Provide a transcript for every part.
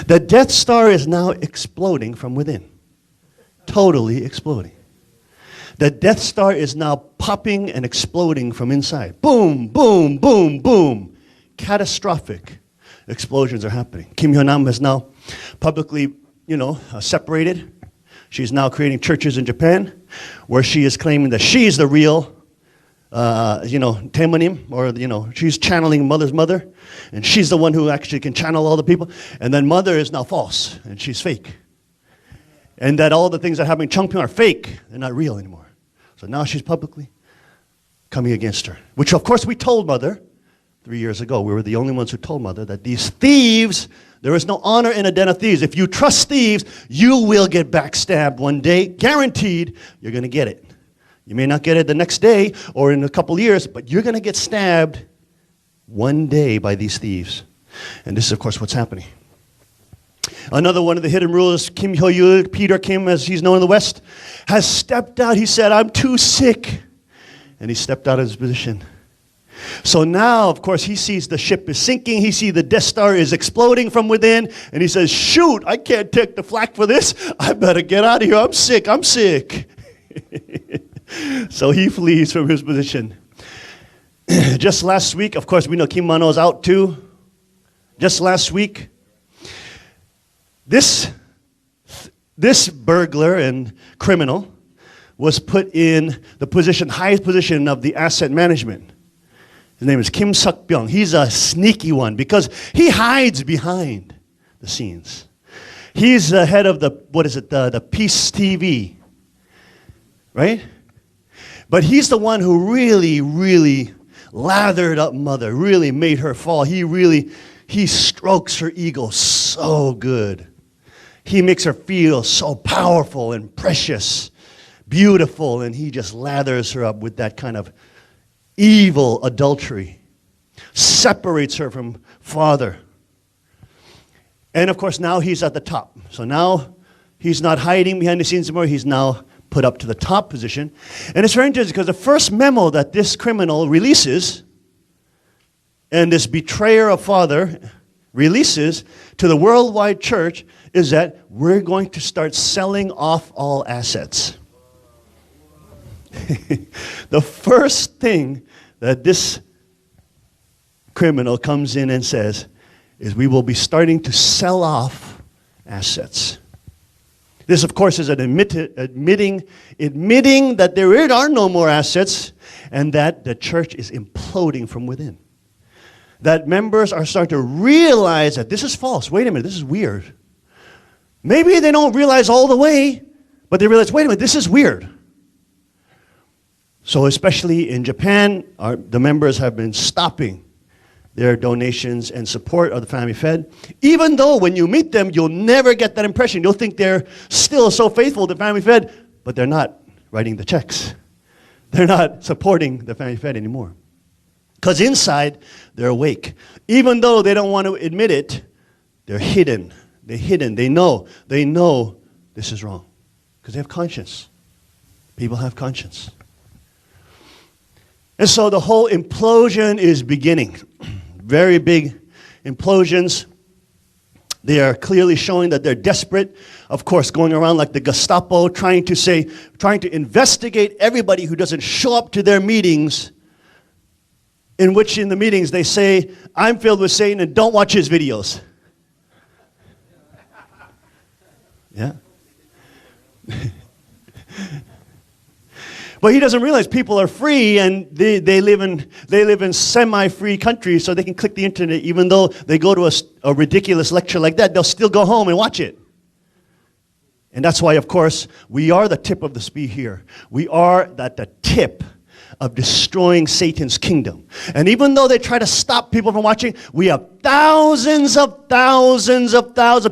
The Death Star is now exploding from within. Totally exploding. The Death Star is now popping and exploding from inside. Boom, boom, boom, boom. Catastrophic explosions are happening. Kim Hyun-nam has now publicly, separated. She's now creating churches in Japan where she is claiming that she's the real, Taemanim, or, she's channeling Mother's mother, and she's the one who actually can channel all the people. And then Mother is now false, and she's fake. And that all the things that happen in Cheongpyeong are fake. They're not real anymore. So now she's publicly coming against her, which, of course, we told Mother 3 years ago. We were the only ones who told Mother that these thieves, there is no honor in a den of thieves. If you trust thieves, you will get backstabbed one day. Guaranteed, you're going to get it. You may not get it the next day or in a couple years, but you're going to get stabbed one day by these thieves. And this is, of course, what's happening. Another one of the hidden rulers, Kim Hyo-yul, Peter Kim, as he's known in the West, has stepped out. He said, I'm too sick. And he stepped out of his position. So now, of course, he sees the ship is sinking. He sees the Death Star is exploding from within. And he says, shoot, I can't take the flak for this. I better get out of here. I'm sick. So he flees from his position. Just last week, of course, we know Kim Mano is out too. Just last week, this burglar and criminal was put in the highest position of the asset management. His name is Kim Seok-byung. He's a sneaky one because he hides behind the scenes. He's the head of the Peace TV, right? But he's the one who really, really lathered up Mother, really made her fall. He strokes her ego so good. He makes her feel so powerful and precious, beautiful, and he just lathers her up with that kind of evil adultery, separates her from Father. And of course, now he's at the top. So now he's not hiding behind the scenes anymore. He's now put up to the top position. And it's very interesting because the first memo that this criminal releases, and this betrayer of Father releases to the worldwide church, is that we're going to start selling off all assets. The first thing that this criminal comes in and says is we will be starting to sell off assets. This, of course, is an admitting that there are no more assets and that the church is imploding from within. That members are starting to realize that this is false. Wait a minute, this is weird. Maybe they don't realize all the way, but they realize, wait a minute, this is weird. So especially in Japan, the members have been stopping their donations and support of the Family Fed. Even though when you meet them, you'll never get that impression. You'll think they're still so faithful to Family Fed, but they're not writing the checks. They're not supporting the Family Fed anymore. Because inside, they're awake. Even though they don't want to admit it, they're hidden. They're hidden. They know this is wrong. Because they have conscience. People have conscience. And so the whole implosion is beginning. Very big implosions. They are clearly showing that they're desperate. Of course, going around like the Gestapo, trying to investigate everybody who doesn't show up to their meetings, in which in the meetings they say, I'm filled with Satan and don't watch his videos. Yeah. But he doesn't realize people are free and they live in semi-free countries, so they can click the internet. Even though they go to a ridiculous lecture like that, they'll still go home and watch it. And that's why, of course, we are the tip of the spear here. We are at the tip of destroying Satan's kingdom. And even though they try to stop people from watching, we have thousands of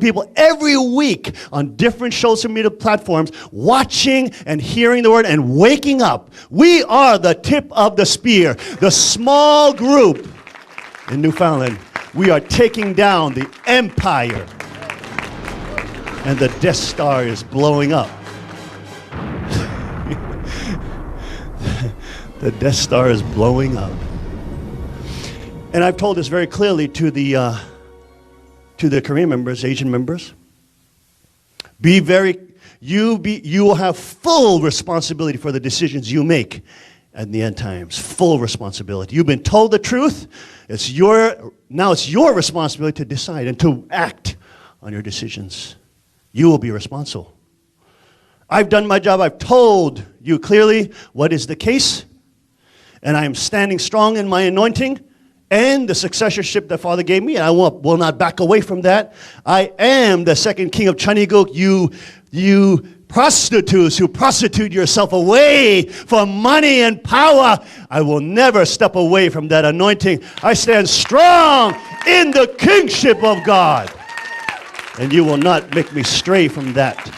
people every week on different social media platforms watching and hearing the word and waking up. We are the tip of the spear, the small group in Newfoundland. We are taking down the empire. And the Death Star is blowing up. The Death Star is blowing up. And I've told this very clearly to the to the Korean members, Asian members, you will have full responsibility for the decisions you make at the end times. Full responsibility. You've been told the truth. Now it's your responsibility to decide and to act on your decisions. You will be responsible. I've done my job. I've told you clearly what is the case. And I am standing strong in my anointing and the successorship that Father gave me. And I will not back away from that. I am the second king of Chaniguk. You prostitutes who prostitute yourself away for money and power. I will never step away from that anointing. I stand strong in the kingship of God. And you will not make me stray from that.